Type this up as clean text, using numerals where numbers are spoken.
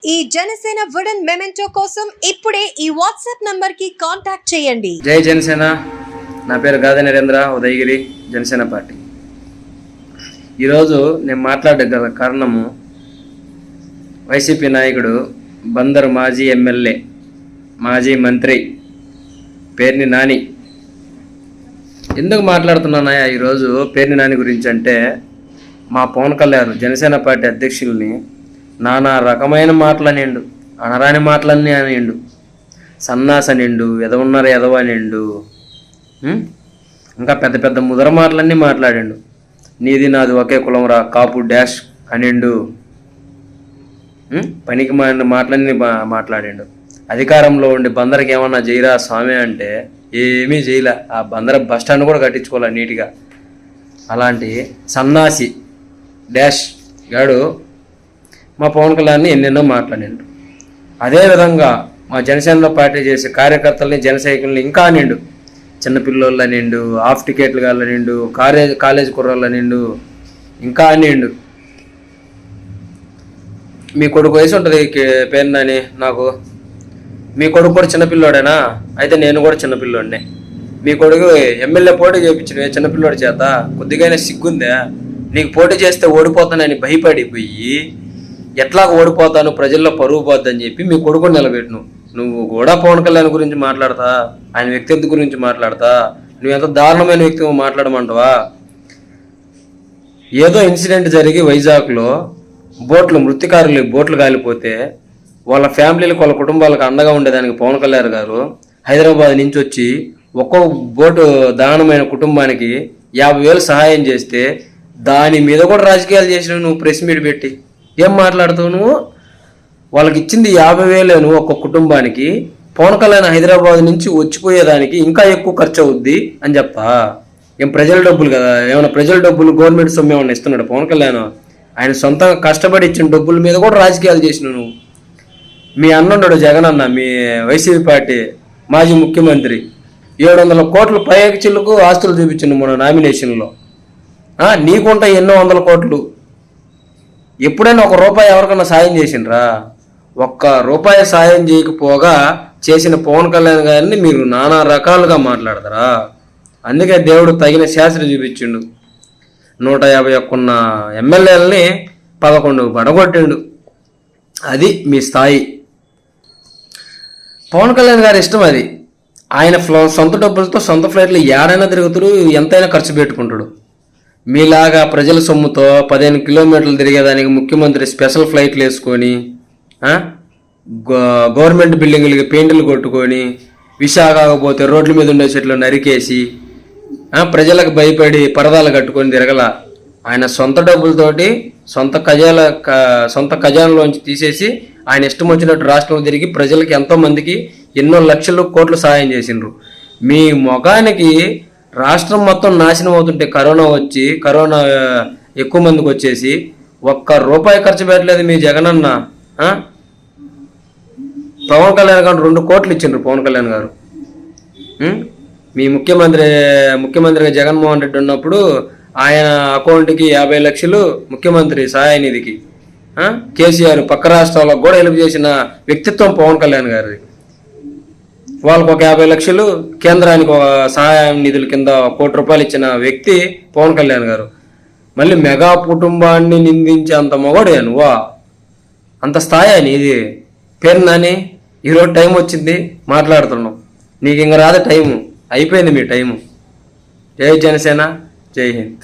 ఈ Janasena wooden memento కోసం ఇప్పుడే ఈ వాట్సాప్ నంబర్ కి కాంటాక్ట్ చేయండి. జై జనసేన. నా పేరు గాదా నరేంద్ర, ఉదయగిరి, జనసేన పార్టీ. ఈరోజు నేను మాట్లాడగల కారణము వైసీపీ నాయకుడు బందరు మాజీ ఎమ్మెల్యే, మాజీ మంత్రి పేర్ని నాని. ఎందుకు మాట్లాడుతున్నానయ్యా ఈరోజు పేర్ని నాని గురించి అంటే, మా పవన్ కళ్యాణ్ జనసేన పార్టీ అధ్యక్షుల్ని నానా రకమైన మాటలనిండు, అనరాని మాటలన్నీ అనిండు, సన్నాస నిండు, ఎదవున్నారు ఎదవ నిండు, ఇంకా పెద్ద పెద్ద ముదర మాటలన్నీ మాట్లాడిండు. నీది నాది ఒకే కులంరా కాపు డాష్ అనిండు. పనికి మాటలన్నీ మాట్లాడిండు. అధికారంలో ఉండి బందరికి ఏమన్నా చేయరా స్వామి అంటే ఏమీ చేయలే. ఆ బందర బస్ స్టాండ్ కూడా కట్టించుకోలే నీట్గా. అలాంటి సన్నాసి డాష్ గాడు మా పవన్ కళ్యాణ్ని ఎన్నెన్నో మాట్లాడిండు. అదేవిధంగా మా జనసేనలో పార్టీ చేసే కార్యకర్తల్ని, జనసైకుల్ని ఇంకా నిండు, చిన్నపిల్లోళ్ళ నిండు, హాఫ్ టికెట్లు గాళ్ళ నిండు, కాలేజ్ కుర్రోళ్ళ నిండు, ఇంకా నిండు. మీ కొడుకు వయసు ఉంటుంది పేరునని నాకు. మీ కొడుకు కూడా చిన్నపిల్లోడేనా? అయితే నేను కూడా చిన్నపిల్లోడినే. మీ కొడుకు ఎమ్మెల్యే పోటీ చేయించిన చిన్నపిల్లోడి చేత కొద్దిగైనా సిగ్గుందా? నీకు పోటీ చేస్తే ఓడిపోతానని భయపడిపోయి ఎట్లాగ ఓడిపోతాను, ప్రజల్లో పరువు పోద్దని చెప్పి మీ కొడుకుని నిలబెట్టును. నువ్వు కూడా పవన్ కళ్యాణ్ గురించి మాట్లాడతా, ఆయన వ్యక్తిత్వం గురించి మాట్లాడతా, నువ్వు ఎంత దారుణమైన వ్యక్తిత్వం మాట్లాడమంటావా? ఏదో ఇన్సిడెంట్ జరిగి వైజాగ్లో మృతికారులు బోట్లు కాలిపోతే వాళ్ళ ఫ్యామిలీలకు, వాళ్ళ కుటుంబాలకు అండగా ఉండేదానికి పవన్ కళ్యాణ్ గారు హైదరాబాద్ నుంచి వచ్చి ఒక్కో బోటు దానమైన కుటుంబానికి 50,000 సహాయం చేస్తే దాని మీద కూడా రాజకీయాలు చేసినావు నువ్వు. ప్రెస్ మీట్ పెట్టి ఏం మాట్లాడుతావు నువ్వు? వాళ్ళకి ఇచ్చింది 50,000 ఒక్క కుటుంబానికి. పవన్ కళ్యాణ్ హైదరాబాద్ నుంచి వచ్చిపోయేదానికి ఇంకా ఎక్కువ ఖర్చు అవుద్ది అని చెప్తా. ఏం ప్రజల డబ్బులు కదా? ఏమైనా ప్రజల డబ్బులు గవర్నమెంట్ సొమ్ము ఏమన్నా ఇస్తున్నాడు పవన్ కళ్యాణ్? ఆయన సొంతంగా కష్టపడి ఇచ్చిన డబ్బుల మీద కూడా రాజకీయాలు చేసినావు నువ్వు. మీ అన్నున్నాడు జగన్ అన్న, మీ వైసీపీ పార్టీ మాజీ ముఖ్యమంత్రి 700 కోట్లు పైకి చిల్లుకు ఆస్తులు చూపించిండు మన నామినేషన్లో. నీకుంటాయి ఎన్నో వందల కోట్లు. ఎప్పుడైనా ₹1 ఎవరికన్నా సాయం చేసిండ్రా? ₹1 సాయం చేయకపోగా చేసిన పవన్ కళ్యాణ్ గారిని మీరు నానా రకాలుగా మాట్లాడతారా? అందుకే దేవుడు తగిన శాస్త్రి చూపించిండు. 151 ఎమ్మెల్యేలని 11 పడగొట్టిండు. అది మీ స్థాయి. పవన్ కళ్యాణ్ గారి ఇష్టం అది. ఆయన సొంత డబ్బులతో సొంత ఫ్లైట్లు ఏడైనా తిరుగుతాడు, ఎంతైనా ఖర్చు పెట్టుకుంటాడు. మీలాగా ప్రజల సొమ్ముతో 15 కిలోమీటర్లు తిరిగేదానికి ముఖ్యమంత్రి స్పెషల్ ఫ్లైట్లు వేసుకొని, గవర్నమెంట్ బిల్డింగులకి పెయింట్లు కొట్టుకొని, విశాఖపోతే రోడ్ల మీద ఉండే చెట్లు నరికేసి, ప్రజలకు భయపడి పరదాలు కట్టుకొని తిరగల. ఆయన సొంత డబ్బులతోటి సొంత ఖజానాలోంచి తీసేసి ఆయన ఇష్టం వచ్చినట్టు రాష్ట్రంలో తిరిగి ప్రజలకి ఎంతోమందికి ఎన్నో లక్షలు కోట్లు సహాయం చేసిండ్రు. మీ మొగానికి రాష్ట్రం మొత్తం నాశనం అవుతుంటే కరోనా ఎక్కువ మందికి వచ్చేసి ₹1 ఖర్చు పెట్టలేదు మీ జగనన్న. పవన్ కళ్యాణ్ గారు 2 కోట్లు ఇచ్చిండ్రు పవన్ కళ్యాణ్ గారు. మీ ముఖ్యమంత్రిగా జగన్మోహన్ రెడ్డి ఉన్నప్పుడు ఆయన అకౌంట్కి 50 లక్షలు ముఖ్యమంత్రి సహాయ నిధికి, కేసీఆర్ పక్క రాష్ట్రాలకు కూడా హెల్ప్ చేసిన వ్యక్తిత్వం పవన్ కళ్యాణ్ గారిది. వాళ్ళకు 50 లక్షలు, కేంద్రానికి సహాయ నిధుల కింద ₹1 కోటి ఇచ్చిన వ్యక్తి పవన్ కళ్యాణ్ గారు. మళ్ళీ మెగా కుటుంబాన్ని నిందించే అంత మొగడే నువ్వా? అంత స్థాయి నీది? పేరు నాని, ఈరోజు టైం వచ్చింది మాట్లాడుతున్నాం. నీకు ఇంక రాదు టైము, అయిపోయింది మీ టైము. జై జనసేన, జై హింద్.